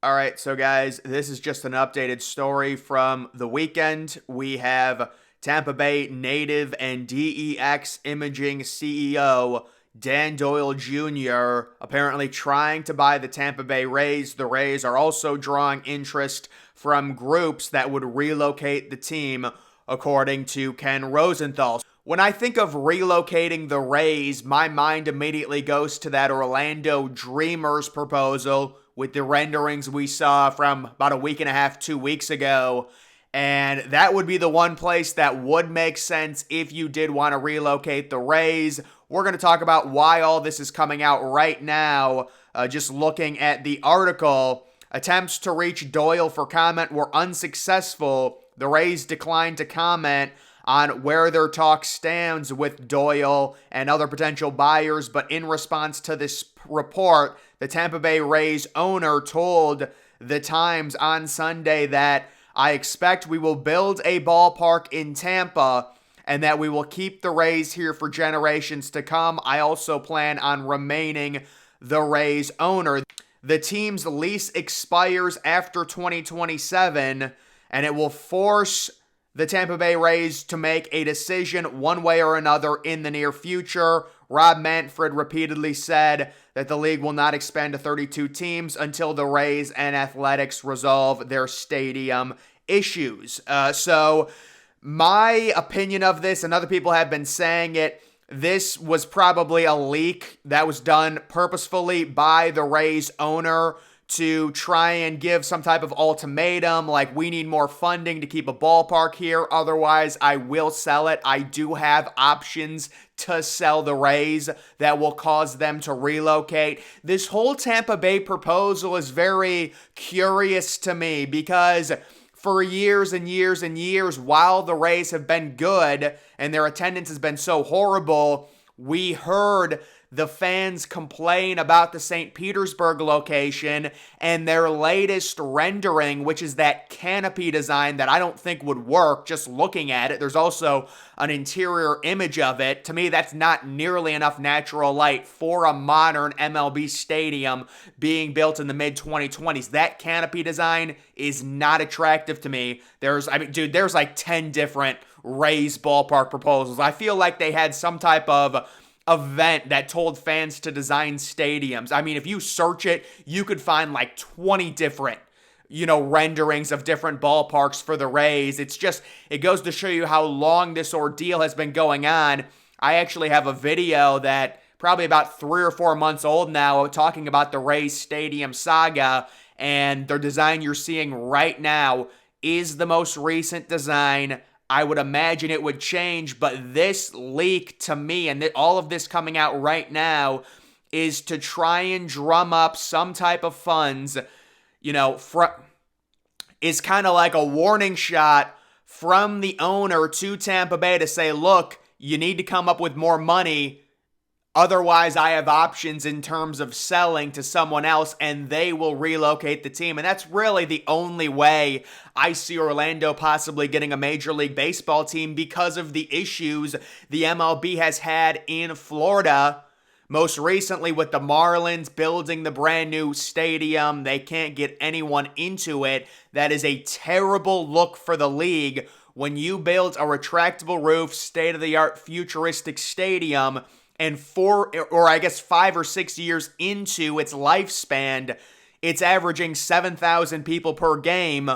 All right, so guys, this is just an updated story from the weekend. We have Tampa Bay native and DEX Imaging CEO Dan Doyle Jr. apparently trying to buy the Tampa Bay Rays. The Rays are also drawing interest from groups that would relocate the team, according to Ken Rosenthal. When I think of relocating the Rays, my mind immediately goes to that Orlando Dreamers proposal with the renderings we saw from about a week and a half, 2 weeks ago. And that would be the one place that would make sense if you did want to relocate the Rays. We're going to talk about why all this is coming out right now. Just looking at the article, attempts to reach Doyle for comment were unsuccessful. The Rays declined to comment on where their talk stands with Doyle and other potential buyers, but in response to this report, the Tampa Bay Rays owner told the Times on Sunday that I expect we will build a ballpark in Tampa and that we will keep the Rays here for generations to come. I also plan on remaining the Rays owner. The team's lease expires after 2027, and it will force the Tampa Bay Rays to make a decision one way or another in the near future. Rob Manfred repeatedly said that the league will not expand to 32 teams until the Rays and Athletics resolve their stadium issues. So my opinion of this, and other people have been saying it, this was probably a leak that was done purposefully by the Rays owner to try and give some type of ultimatum, like we need more funding to keep a ballpark here, otherwise I will sell it. I do have options to sell the Rays that will cause them to relocate. This whole Tampa Bay proposal is very curious to me because for years and years and years, while the Rays have been good and their attendance has been so horrible, we heard the fans complain about the St. Petersburg location and their latest rendering, which is that canopy design that I don't think would work just looking at it. There's also an interior image of it. To me, that's not nearly enough natural light for a modern MLB stadium being built in the mid-2020s. That canopy design is not attractive to me. There's like 10 different Rays ballpark proposals. I feel like they had some type of event that told fans to design stadiums. I mean, if you search it, you could find like 20 different, renderings of different ballparks for the Rays. It goes to show you how long this ordeal has been going on. I actually have a video that probably about 3 or 4 months old now talking about the Rays stadium saga, and the design you're seeing right now is the most recent design. I would imagine it would change, but this leak to me, and all of this coming out right now, is to try and drum up some type of funds, is kind of like a warning shot from the owner to Tampa Bay to say, look, you need to come up with more money. Otherwise, I have options in terms of selling to someone else, and they will relocate the team. And that's really the only way I see Orlando possibly getting a Major League Baseball team because of the issues the MLB has had in Florida. Most recently with the Marlins building the brand new stadium. They can't get anyone into it. That is a terrible look for the league when you build a retractable roof, state-of-the-art futuristic stadium, and 5 or 6 years into its lifespan, it's averaging 7,000 people per game.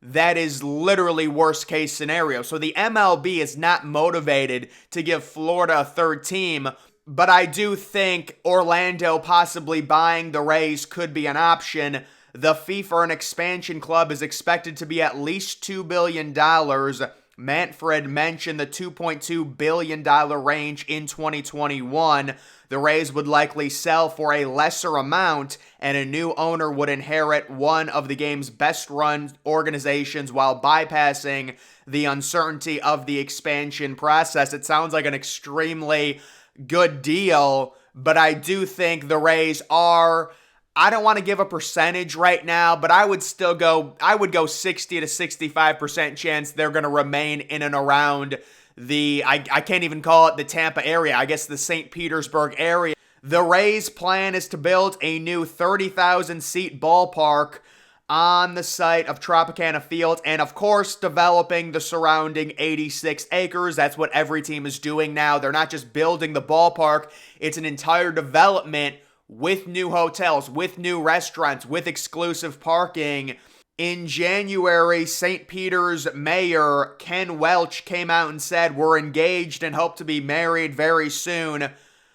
That is literally worst case scenario. So the MLB is not motivated to give Florida a third team, but I do think Orlando possibly buying the Rays could be an option. The fee for an expansion club is expected to be at least $2 billion. Manfred mentioned the $2.2 billion range in 2021. The Rays would likely sell for a lesser amount, and a new owner would inherit one of the game's best-run organizations while bypassing the uncertainty of the expansion process. It sounds like an extremely good deal, but I do think the Rays are, I don't want to give a percentage right now, but I would go 60 to 65% chance they're going to remain in and around I can't even call it the Tampa area, I guess the St. Petersburg area. The Rays' plan is to build a new 30,000 seat ballpark on the site of Tropicana Field, and of course, developing the surrounding 86 acres. That's what every team is doing now. They're not just building the ballpark, it's an entire development with new hotels, with new restaurants, with exclusive parking. In January, St. Peter's Mayor Ken Welch came out and said, "We're engaged and hope to be married very soon."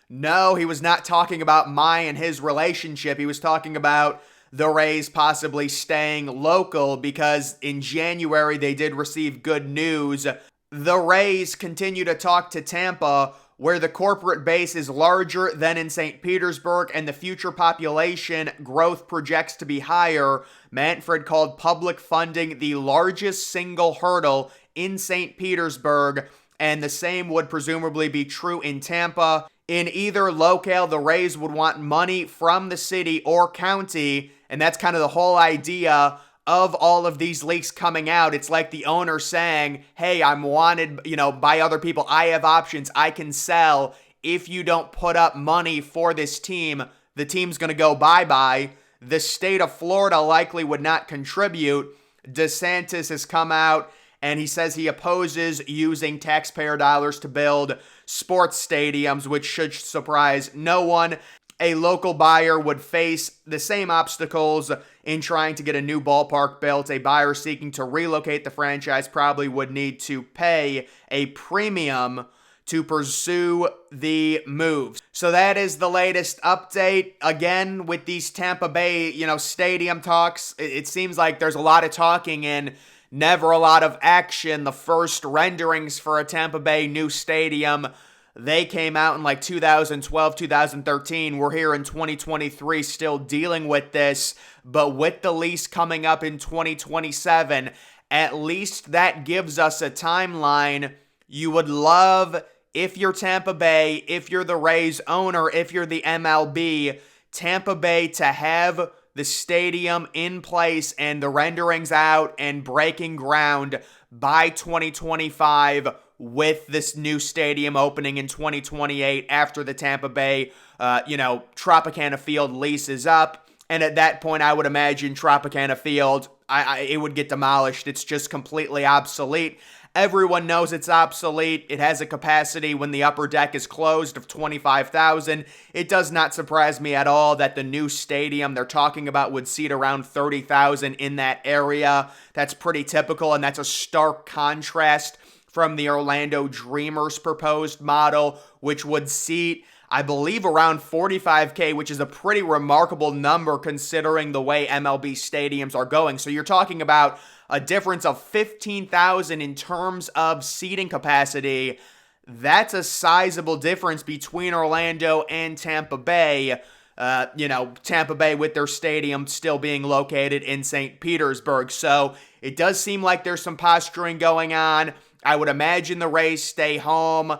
No, he was not talking about my and his relationship. He was talking about the Rays possibly staying local, because in January they did receive good news. The Rays continue to talk to Tampa, where the corporate base is larger than in St. Petersburg and the future population growth projects to be higher. Manfred called public funding the largest single hurdle in St. Petersburg, and the same would presumably be true in Tampa. In either locale, the Rays would want money from the city or county, and that's kind of the whole idea of all of these leaks coming out. It's like the owner saying, "Hey, I'm wanted, by other people. I have options. I can sell. If you don't put up money for this team, the team's going to go bye-bye." The state of Florida likely would not contribute. DeSantis has come out and he says he opposes using taxpayer dollars to build sports stadiums, which should surprise no one. A local buyer would face the same obstacles in trying to get a new ballpark built. A buyer seeking to relocate the franchise probably would need to pay a premium to pursue the moves. So that is the latest update. Again, with these Tampa Bay, stadium talks, it seems like there's a lot of talking and never a lot of action. The first renderings for a Tampa Bay new stadium, they came out in like 2012, 2013. We're here in 2023 still dealing with this, but with the lease coming up in 2027, at least that gives us a timeline. You would love, if you're Tampa Bay, if you're the Rays owner, if you're the MLB, Tampa Bay to have the stadium in place and the renderings out and breaking ground by 2025, with this new stadium opening in 2028 after the Tampa Bay, Tropicana Field lease is up. And at that point, I would imagine Tropicana Field, it would get demolished. It's just completely obsolete. Everyone knows it's obsolete. It has a capacity when the upper deck is closed of 25,000. It does not surprise me at all that the new stadium they're talking about would seat around 30,000 in that area. That's pretty typical, and that's a stark contrast from the Orlando Dreamers proposed model, which would seat, I believe, around 45K, which is a pretty remarkable number considering the way MLB stadiums are going. So you're talking about a difference of 15,000 in terms of seating capacity. That's a sizable difference between Orlando and Tampa Bay. Tampa Bay with their stadium still being located in St. Petersburg. So it does seem like there's some posturing going on. I would imagine the Rays stay home.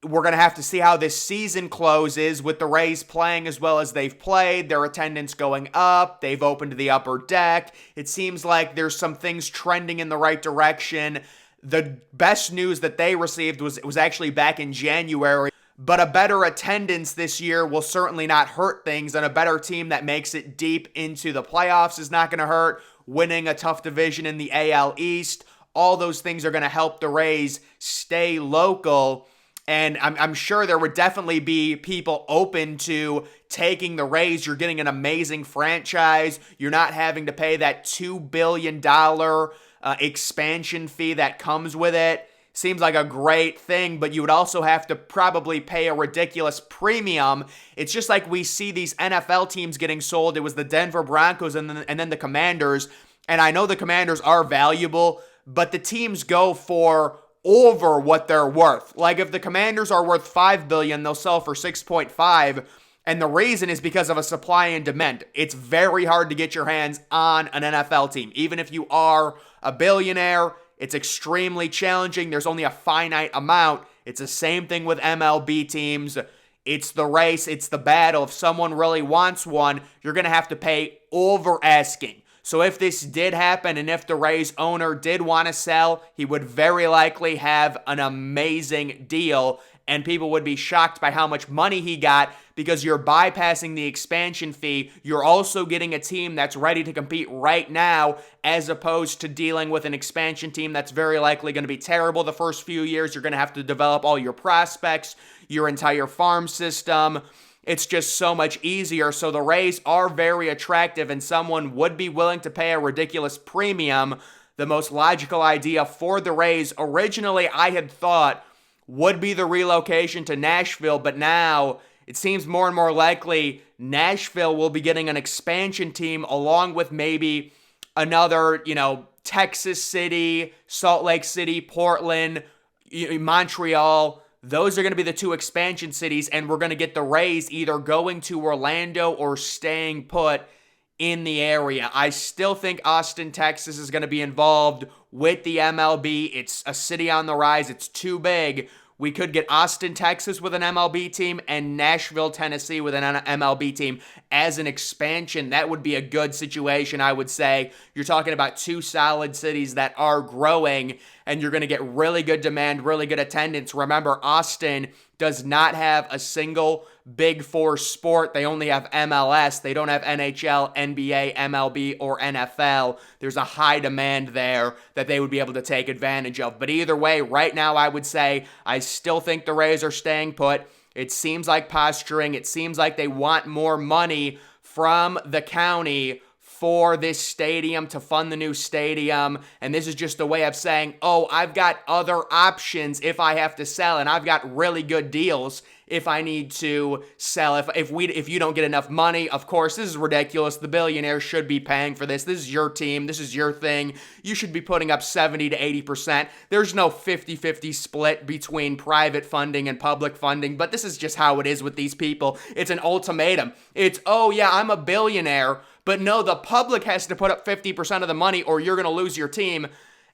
We're going to have to see how this season closes with the Rays playing as well as they've played, their attendance going up, they've opened the upper deck. It seems like there's some things trending in the right direction. The best news that they received was actually back in January, but a better attendance this year will certainly not hurt things, and a better team that makes it deep into the playoffs is not going to hurt. Winning a tough division in the AL East, all those things are going to help the Rays stay local. And I'm sure there would definitely be people open to taking the Rays. You're getting an amazing franchise. You're not having to pay that $2 billion expansion fee that comes with it. Seems like a great thing, but you would also have to probably pay a ridiculous premium. It's just like we see these NFL teams getting sold. It was the Denver Broncos and then the Commanders. And I know the Commanders are valuable, but the teams go for over what they're worth. Like if the Commanders are worth $5 billion, they'll sell for 6.5. And the reason is because of a supply and demand. It's very hard to get your hands on an NFL team. Even if you are a billionaire, it's extremely challenging. There's only a finite amount. It's the same thing with MLB teams. It's the race. It's the battle. If someone really wants one, you're going to have to pay over asking. So if this did happen and if the Rays owner did want to sell, he would very likely have an amazing deal, and people would be shocked by how much money he got because you're bypassing the expansion fee. You're also getting a team that's ready to compete right now, as opposed to dealing with an expansion team that's very likely going to be terrible the first few years. You're going to have to develop all your prospects, your entire farm system. It's just so much easier. So the Rays are very attractive, and someone would be willing to pay a ridiculous premium. The most logical idea for the Rays, originally I had thought, would be the relocation to Nashville, but now it seems more and more likely Nashville will be getting an expansion team along with maybe another, Texas City, Salt Lake City, Portland, Montreal. Those are going to be the two expansion cities, and we're going to get the Rays either going to Orlando or staying put in the area. I still think Austin, Texas is going to be involved with the MLB. It's a city on the rise. It's too big. We could get Austin, Texas with an MLB team and Nashville, Tennessee with an MLB team as an expansion. That would be a good situation, I would say. You're talking about two solid cities that are growing, and you're going to get really good demand, really good attendance. Remember, Austin does not have a single Big Four sport. They only have MLS. They don't have NHL, NBA, MLB, or NFL. There's a high demand there that they would be able to take advantage of. But either way, right now, I would say I still think the Rays are staying put. It seems like posturing. It seems like they want more money from the county for this stadium to fund the new stadium. And this is just a way of saying, oh, I've got other options if I have to sell, and I've got really good deals if I need to sell. If you don't get enough money, of course, this is ridiculous. The billionaires should be paying for this. This is your team. This is your thing. You should be putting up 70 to 80%. There's no 50-50 split between private funding and public funding, but this is just how it is with these people. It's an ultimatum. It's, oh yeah, I'm a billionaire, but no, the public has to put up 50% of the money or you're going to lose your team.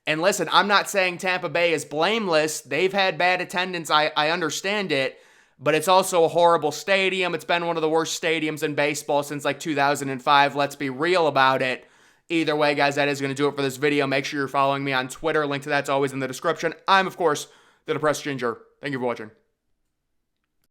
And listen, I'm not saying Tampa Bay is blameless. They've had bad attendance. I understand it. But it's also a horrible stadium. It's been one of the worst stadiums in baseball since like 2005. Let's be real about it. Either way, guys, that is going to do it for this video. Make sure you're following me on Twitter. Link to that's always in the description. I'm, of course, the Depressed Ginger. Thank you for watching.